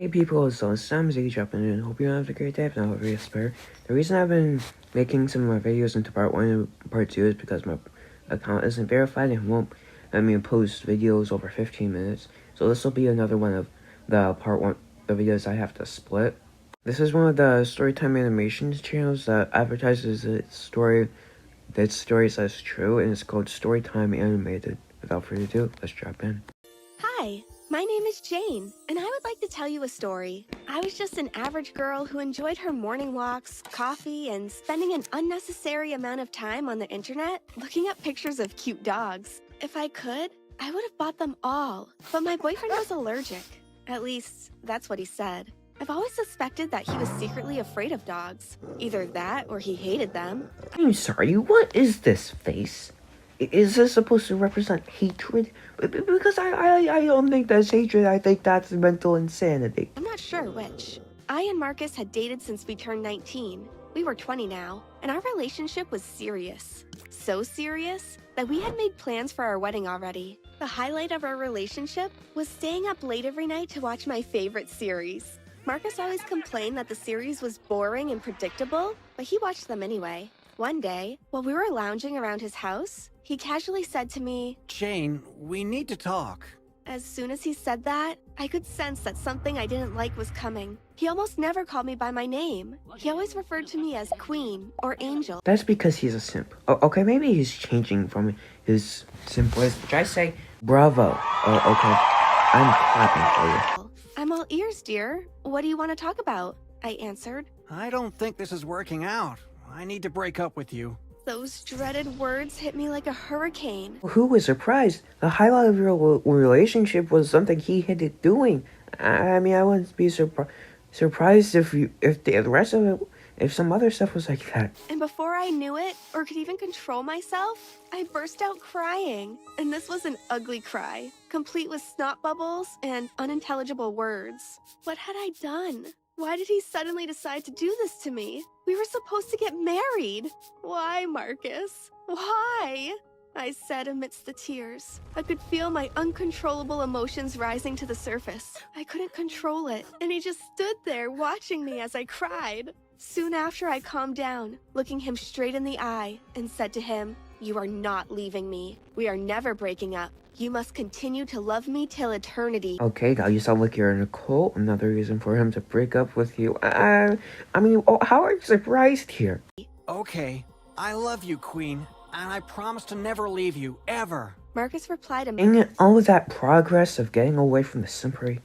Hey people, so Sam Ziggy jumping in. Hope you have a great day. If not, hope you spare. The reason I've been making some of my videos into part 1 and part 2 is because my account isn't verified and won't let me post videos over 15 minutes. So this will be another one of the part 1, the videos I have to split. This is one of the Storytime Animations channels that advertises its story says true, and it's called Storytime Animated. Without further ado, let's drop in. Hi, my name is Jane, and I would like to tell you a story. I was just an average girl who enjoyed her morning walks, coffee, and spending an unnecessary amount of time on the internet looking at pictures of cute dogs. If I could, I would have bought them all, but my boyfriend was allergic. At least, that's what he said. I've always suspected that he was secretly afraid of dogs. Either that or he hated them. I'm sorry, what is this face? Is this supposed to represent hatred? Because I don't think that's hatred, I think that's mental insanity. I'm not sure which. I and Marcus had dated since we turned 19. We were 20 now, and our relationship was serious. So serious that we had made plans for our wedding already. The highlight of our relationship was staying up late every night to watch my favorite series. Marcus always complained that the series was boring and predictable, but he watched them anyway. One day, while we were lounging around his house, he casually said to me, Jane, we need to talk. As soon as he said that, I could sense that something I didn't like was coming. He almost never called me by my name. He always referred to me as Queen or Angel. That's because he's a simp. Okay, maybe he's changing from his simp ways. Should I say bravo? Okay, I'm clapping for you. I'm all ears, dear. What do you want to talk about? I answered. I don't think this is working out. I need to break up with you. Those dreaded words hit me like a hurricane. Who was surprised? The highlight of your relationship was something he hated doing. I mean, I wouldn't be surprised if the rest of it, if some other stuff was like that. And before I knew it, or could even control myself, I burst out crying. And this was an ugly cry, complete with snot bubbles and unintelligible words. What had I done? Why did he suddenly decide to do this to me? We were supposed to get married. Why, Marcus? Why? I said amidst the tears. I could feel my uncontrollable emotions rising to the surface. I couldn't control it, and he just stood there watching me as I cried. Soon after, I calmed down, looking him straight in the eye, and said to him, "You are not leaving me. We are never breaking up. You must continue to love me till eternity." Okay, now you sound like you're in a cult. Another reason for him to break up with you. I mean, how are you surprised here? Okay, I love you, Queen, and I promise to never leave you, ever. Marcus replied Dang all of that progress of getting away from the simpery.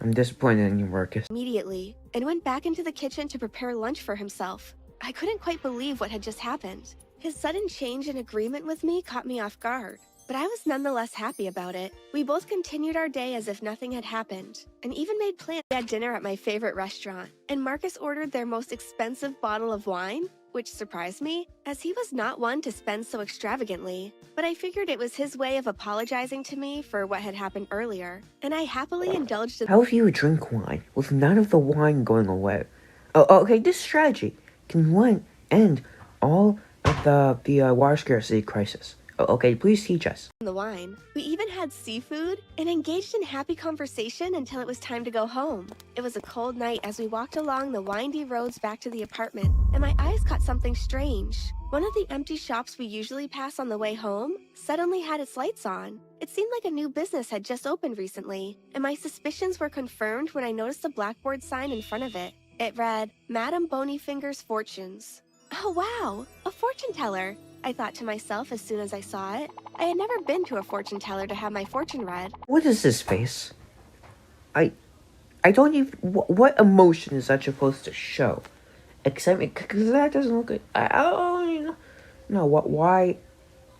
I'm disappointed in you, Marcus. immediately and went back into the kitchen to prepare lunch for himself. I couldn't quite believe what had just happened. His sudden change in agreement with me caught me off guard, but I was nonetheless happy about it. We both continued our day as if nothing had happened, and even made plans to have dinner at my favorite restaurant. And Marcus ordered their most expensive bottle of wine, which surprised me, as he was not one to spend so extravagantly. But I figured it was his way of apologizing to me for what had happened earlier, and I happily indulged in. How if you would drink wine with none of the wine going away? Okay, this strategy can end all of the water scarcity crisis. Okay, please teach us. The wine. We even had seafood and engaged in happy conversation until it was time to go home. It was a cold night as we walked along the windy roads back to the apartment, and my eyes caught something strange. One of the empty shops we usually pass on the way home suddenly had its lights on. It seemed like a new business had just opened recently, and my suspicions were confirmed when I noticed a blackboard sign in front of it. It read, Madame Bonyfinger's Fortunes. Oh wow, a fortune teller! I thought to myself as soon as I saw it. I had never been to a fortune teller to have my fortune read. What is this face? I don't even. What emotion is that supposed to show? Except because that doesn't look good. I don't even know. No, what? Why?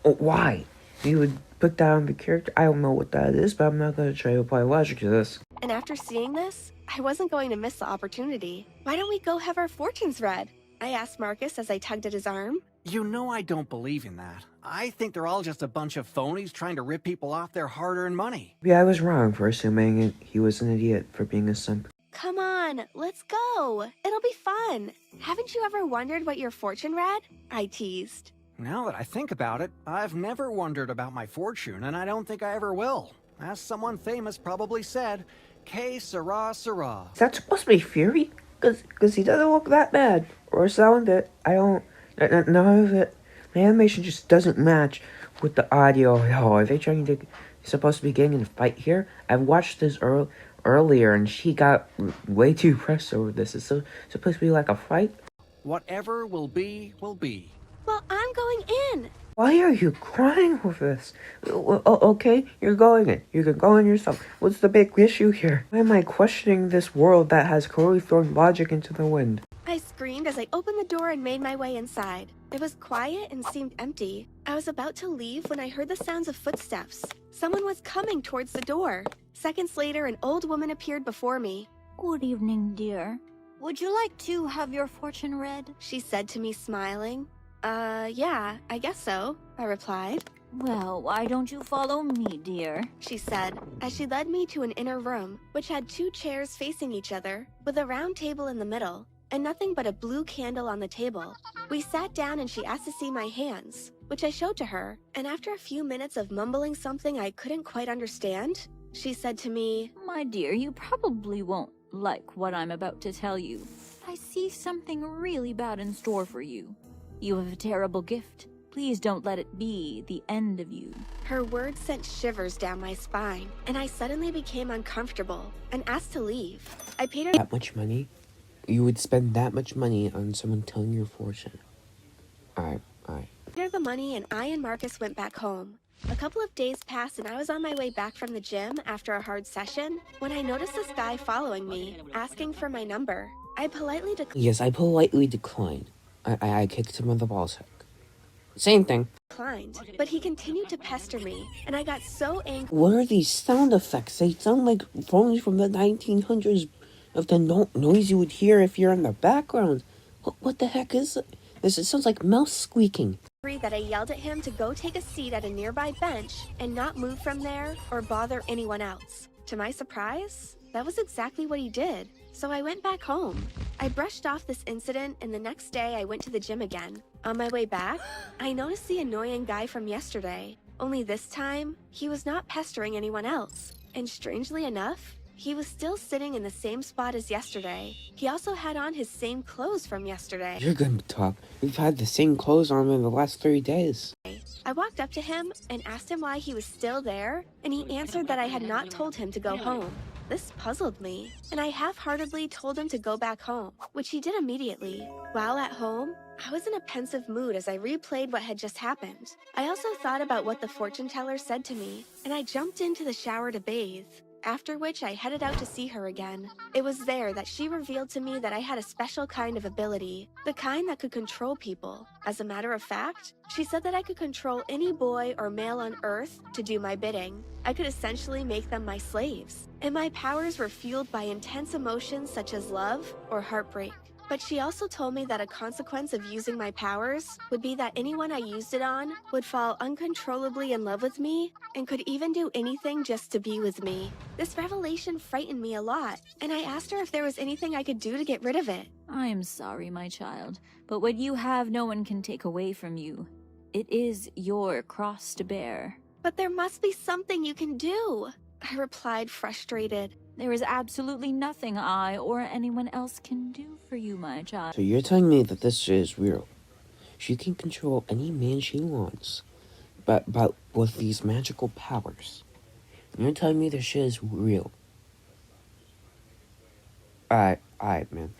Why? You would put that on the character? I don't know what that is, but I'm not gonna try to apply logic to this. And after seeing this, I wasn't going to miss the opportunity. Why don't we go have our fortunes read? I asked Marcus as I tugged at his arm. You know I don't believe in that. I think they're all just a bunch of phonies trying to rip people off their hard-earned money. Yeah, I was wrong for assuming he was an idiot for being a simp. Come on, let's go. It'll be fun. Haven't you ever wondered what your fortune read? I teased. Now that I think about it, I've never wondered about my fortune, and I don't think I ever will. As someone famous probably said, Que sera, sera. Is that supposed to be Fury? Cause he doesn't look that bad. Or sound it. I don't... None of it... The animation just doesn't match with the audio. Oh, are they trying to... Supposed to be getting in a fight here? I watched this earlier and she got way too pressed over this. It's supposed to be like a fight? Whatever will be, will be. Well, I'm going in. Why are you crying over this? Okay, you're going in. You can go in yourself. What's the big issue here? Why am I questioning this world that has clearly thrown logic into the wind? I screamed as I opened the door and made my way inside. It was quiet and seemed empty. I was about to leave when I heard the sounds of footsteps. Someone was coming towards the door. Seconds later, an old woman appeared before me. Good evening, dear. Would you like to have your fortune read? She said to me, smiling. Yeah, I guess so, I replied. Well, why don't you follow me, dear? She said, as she led me to an inner room, which had 2 chairs facing each other, with a round table in the middle, and nothing but a blue candle on the table. We sat down and she asked to see my hands, which I showed to her, and after a few minutes of mumbling something I couldn't quite understand, she said to me, My dear, you probably won't like what I'm about to tell you. I see something really bad in store for you. You have a terrible gift. Please don't let it be the end of you. Her words sent shivers down my spine, and I suddenly became uncomfortable and asked to leave. I paid her That much money? You would spend that much money on someone telling your fortune? Alright. the money, and I and Marcus went back home. A couple of days passed and I was on my way back from the gym after a hard session when I noticed this guy following me, asking for my number. I politely Yes, I politely declined. I kicked him in the ballsack. Same thing. declined, but he continued to pester me, and I got so angry. What are these sound effects? They sound like phones from the 1900s of the noise you would hear if you're in the background. What the heck is this? It sounds like mouse squeaking. That I yelled at him to go take a seat at a nearby bench and not move from there or bother anyone else. To my surprise, that was exactly what he did, so I went back home. I brushed off this incident, and the next day I went to the gym again. On my way back, I noticed the annoying guy from yesterday, only this time, he was not pestering anyone else. And strangely enough, he was still sitting in the same spot as yesterday. He also had on his same clothes from yesterday. You're gonna talk. We've had the same clothes on in the last 3 days. I walked up to him and asked him why he was still there, and he answered that I had not told him to go home. This puzzled me, and I half-heartedly told him to go back home, which he did immediately. While at home, I was in a pensive mood as I replayed what had just happened. I also thought about what the fortune teller said to me, and I jumped into the shower to bathe. After which I headed out to see her again. It was there that she revealed to me that I had a special kind of ability, the kind that could control people. As a matter of fact, she said that I could control any boy or male on Earth to do my bidding. I could essentially make them my slaves, and my powers were fueled by intense emotions such as love or heartbreak. But she also told me that a consequence of using my powers would be that anyone I used it on would fall uncontrollably in love with me and could even do anything just to be with me. This revelation frightened me a lot, and I asked her if there was anything I could do to get rid of it. I am sorry, my child, but what you have no one can take away from you. It is your cross to bear. But there must be something you can do, I replied, frustrated. There is absolutely nothing I or anyone else can do for you, my child. So you're telling me that this is real? She can control any man she wants, but with these magical powers. And you're telling me this shit is real? Alright, man.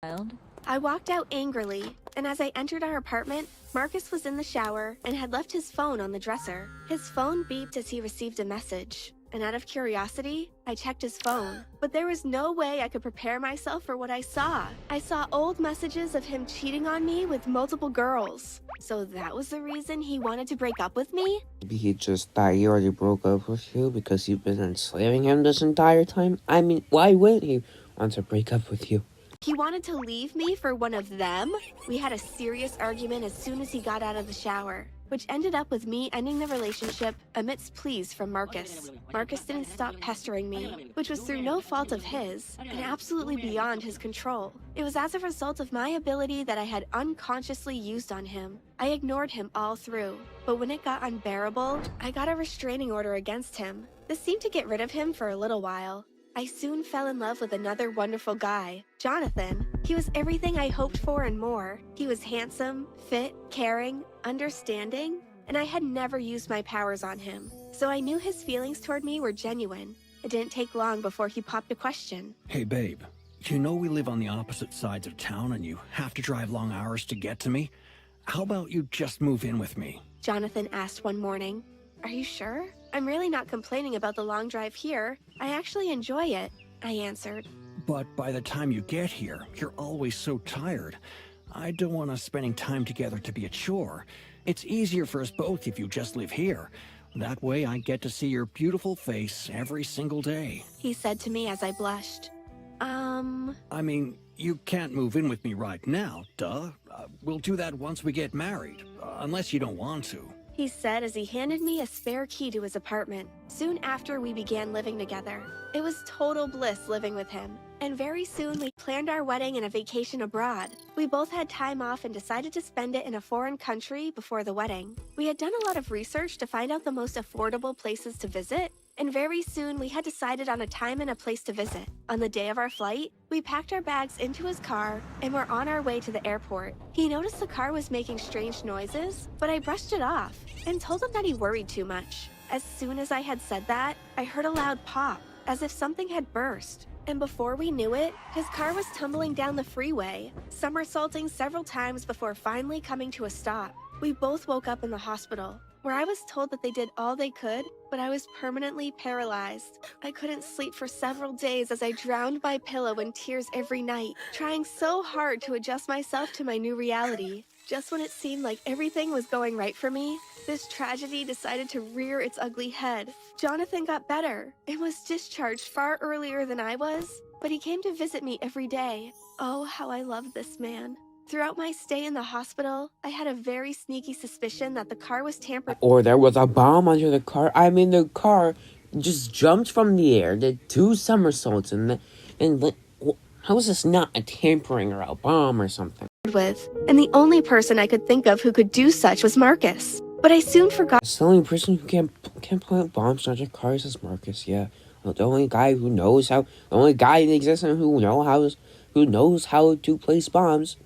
Child. I walked out angrily, and as I entered our apartment, Marcus was in the shower and had left his phone on the dresser. His phone beeped as he received a message, and out of curiosity, I checked his phone. But there was no way I could prepare myself for what I saw. I saw old messages of him cheating on me with multiple girls. So that was the reason he wanted to break up with me? Maybe he just thought he already broke up with you because you've been enslaving him this entire time? I mean, why wouldn't he want to break up with you? He wanted to leave me for one of them? We had a serious argument as soon as he got out of the shower, which ended up with me ending the relationship amidst pleas from Marcus. Marcus didn't stop pestering me, which was through no fault of his, and absolutely beyond his control. It was as a result of my ability that I had unconsciously used on him. I ignored him all through, but when it got unbearable, I got a restraining order against him. This seemed to get rid of him for a little while. I soon fell in love with another wonderful guy, Jonathan. He was everything I hoped for and more. He was handsome, fit, caring, understanding, and I had never used my powers on him. So I knew his feelings toward me were genuine. It didn't take long before he popped a question. Hey, babe. You know we live on the opposite sides of town and you have to drive long hours to get to me? How about you just move in with me? Jonathan asked one morning. Are you sure? I'm really not complaining about the long drive here. I actually enjoy it, I answered. But by the time you get here, you're always so tired. I don't want us spending time together to be a chore. It's easier for us both if you just live here. That way I get to see your beautiful face every single day. He said to me as I blushed. I mean, you can't move in with me right now, duh. We'll do that once we get married, unless you don't want to. He said as he handed me a spare key to his apartment. Soon after, we began living together. It was total bliss living with him. And very soon, we planned our wedding and a vacation abroad. We both had time off and decided to spend it in a foreign country before the wedding. We had done a lot of research to find out the most affordable places to visit, and very soon we had decided on a time and a place to visit. On the day of our flight, we packed our bags into his car and were on our way to the airport. He noticed the car was making strange noises, but I brushed it off and told him that he worried too much. As soon as I had said that, I heard a loud pop, as if something had burst. And before we knew it, his car was tumbling down the freeway, somersaulting several times before finally coming to a stop. We both woke up in the hospital, where I was told that they did all they could, but I was permanently paralyzed. I couldn't sleep for several days as I drowned my pillow in tears every night, trying so hard to adjust myself to my new reality. Just when it seemed like everything was going right for me, this tragedy decided to rear its ugly head. Jonathan got better and was discharged far earlier than I was, but he came to visit me every day. Oh, how I loved this man. Throughout my stay in the hospital, I had a very sneaky suspicion that the car was tampered. Or there was a bomb under the car. I mean, the car just jumped from the air, did 2 somersaults, how is this not a tampering or a bomb or something? With, and the only person I could think of who could do such was Marcus. But I soon forgot. The only person who can plant bombs under cars is Marcus. Yeah, the only guy who knows how. The only guy in existence who knows how to place bombs.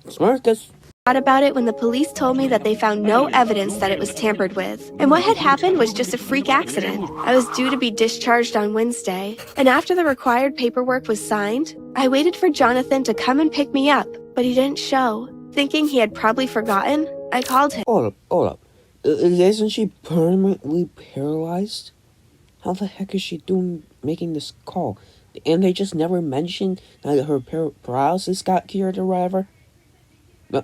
It's Marcus. About it when the police told me that they found no evidence that it was tampered with, and what had happened was just a freak accident. I was due to be discharged on Wednesday, and after the required paperwork was signed, I waited for Jonathan to come and pick me up, but he didn't show. Thinking he had probably forgotten, I called him. Hold up. Isn't she permanently paralyzed? How the heck is she making this call? And they just never mentioned that her paralysis got cured or whatever?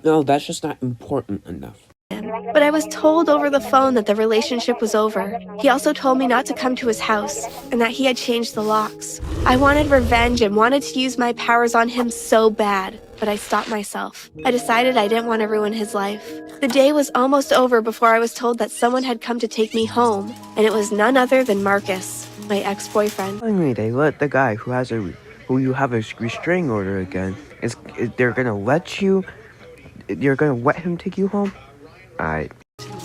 No, that's just not important enough. But I was told over the phone that the relationship was over. He also told me not to come to his house, and that he had changed the locks. I wanted revenge and wanted to use my powers on him so bad, but I stopped myself. I decided I didn't want to ruin his life. The day was almost over before I was told that someone had come to take me home, and it was none other than Marcus, my ex-boyfriend. Finally, they let the guy who you have a restraining order again. They're gonna let you. You're gonna let him take you home?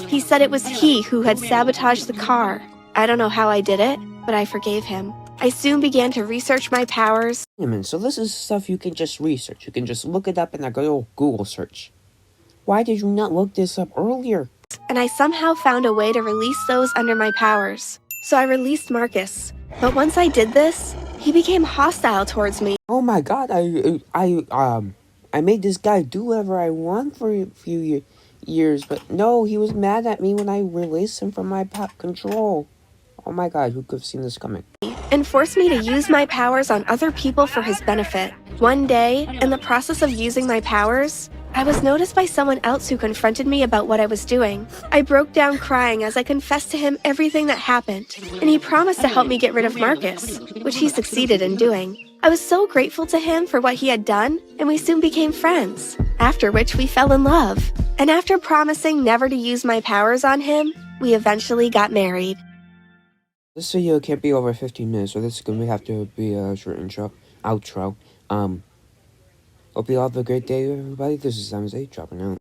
He said it was he who had sabotaged the car. I don't know how I did it, but I forgave him. I soon began to research my powers. Wait a minute, so this is stuff you can just research. You can just look it up in a good old Google search. Why did you not look this up earlier? And I somehow found a way to release those under my powers. So I released Marcus. But once I did this, he became hostile towards me. Oh my god, I made this guy do whatever I want for a few years, but no, he was mad at me when I released him from my control. Oh my god, who could have seen this coming? And forced me to use my powers on other people for his benefit. One day, in the process of using my powers, I was noticed by someone else who confronted me about what I was doing. I broke down crying as I confessed to him everything that happened, and he promised to help me get rid of Marcus, which he succeeded in doing. I was so grateful to him for what he had done, and we soon became friends, after which we fell in love. And after promising never to use my powers on him, we eventually got married. This video can't be over 15 minutes, so this is going to have to be a short outro. Hope you all have a great day, everybody. This is Sam dropping out.